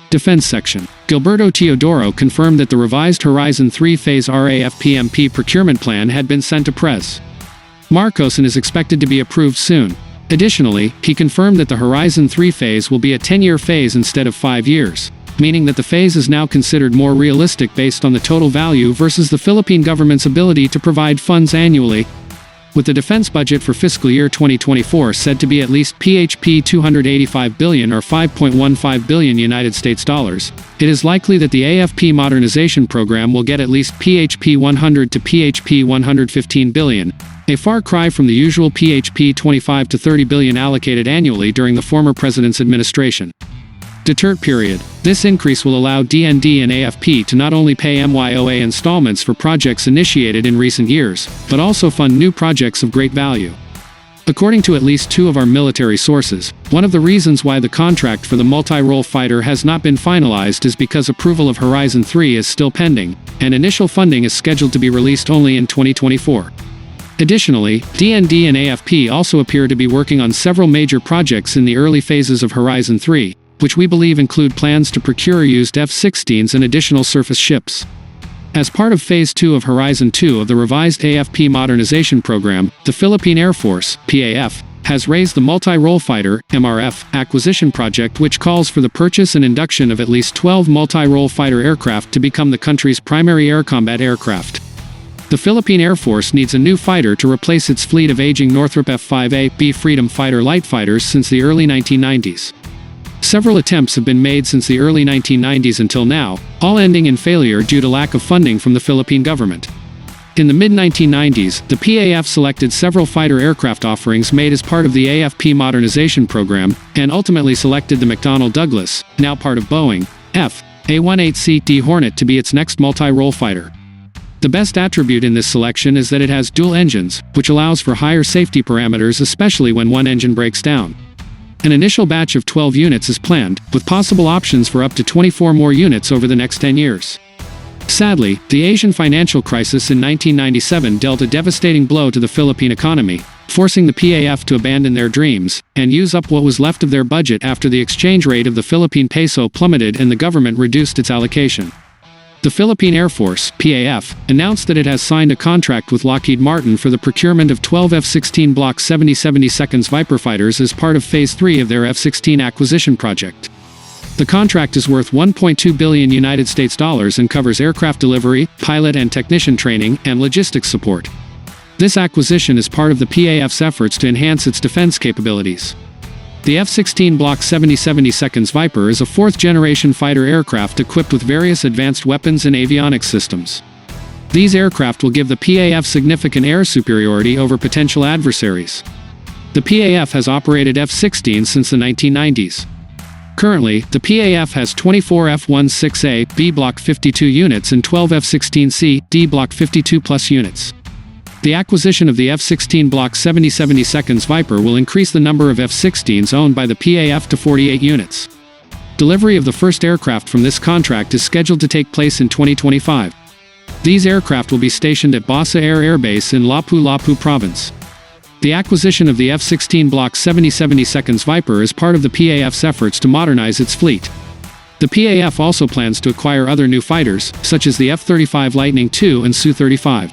Defense Section. Gilberto Teodoro confirmed that the revised Horizon 3 Phase RAFPMP procurement plan had been sent to Pres. Marcos and is expected to be approved soon. Additionally, he confirmed that the Horizon 3 phase will be a 10-year phase instead of 5 years, meaning that the phase is now considered more realistic based on the total value versus the Philippine government's ability to provide funds annually. With the defense budget for fiscal year 2024 said to be at least PHP 285 billion or 5.15 billion United States dollars, it is likely that the AFP modernization program will get at least PHP 100 to PHP 115 billion, a far cry from the usual PHP 25 to 30 billion allocated annually during the former president's administration. Deterrent period. This increase will allow DND and AFP to not only pay MYOA installments for projects initiated in recent years, but also fund new projects of great value. According to at least 2 of our military sources, one of the reasons why the contract for the multi-role fighter has not been finalized is because approval of Horizon 3 is still pending, and initial funding is scheduled to be released only in 2024. Additionally, DND and AFP also appear to be working on several major projects in the early phases of Horizon 3, which we believe include plans to procure used F-16s and additional surface ships. As part of Phase 2 of Horizon 2 of the revised AFP modernization program, the Philippine Air Force, PAF, has raised the multi-role fighter, MRF, acquisition project, which calls for the purchase and induction of at least 12 multi-role fighter aircraft to become the country's primary air combat aircraft. The Philippine Air Force needs a new fighter to replace its fleet of aging Northrop F-5A-B Freedom Fighter light fighters since the early 1990s. Several attempts have been made since the early 1990s until now, all ending in failure due to lack of funding from the Philippine government. In the mid-1990s, the PAF selected several fighter aircraft offerings made as part of the AFP modernization program, and ultimately selected the McDonnell Douglas, now part of Boeing, F/A-18C Hornet to be its next multi-role fighter. The best attribute in this selection is that it has dual engines, which allows for higher safety parameters especially when one engine breaks down. An initial batch of 12 units is planned, with possible options for up to 24 more units over the next 10 years. Sadly, the Asian financial crisis in 1997 dealt a devastating blow to the Philippine economy, forcing the PAF to abandon their dreams, and use up what was left of their budget after the exchange rate of the Philippine peso plummeted and the government reduced its allocation. The Philippine Air Force, PAF, announced that it has signed a contract with Lockheed Martin for the procurement of 12 F-16 Block 70/72 Viper fighters as part of Phase 3 of their F-16 acquisition project. The contract is worth 1.2 billion United States dollars and covers aircraft delivery, pilot and technician training, and logistics support. This acquisition is part of the PAF's efforts to enhance its defense capabilities. The F-16 Block 70/72 Viper is a fourth-generation fighter aircraft equipped with various advanced weapons and avionics systems. These aircraft will give the PAF significant air superiority over potential adversaries. The PAF has operated F-16 since the 1990s. Currently, the PAF has 24 F-16A B Block 52 units and 12 F-16C D Block 52+ units. The acquisition of the F-16 Block 70/72 Viper will increase the number of F-16s owned by the PAF to 48 units. Delivery of the first aircraft from this contract is scheduled to take place in 2025. These aircraft will be stationed at Basa Air Base in Lapu-Lapu Province. The acquisition of the F-16 Block 70/72 Viper is part of the PAF's efforts to modernize its fleet. The PAF also plans to acquire other new fighters, such as the F-35 Lightning II and Su-35.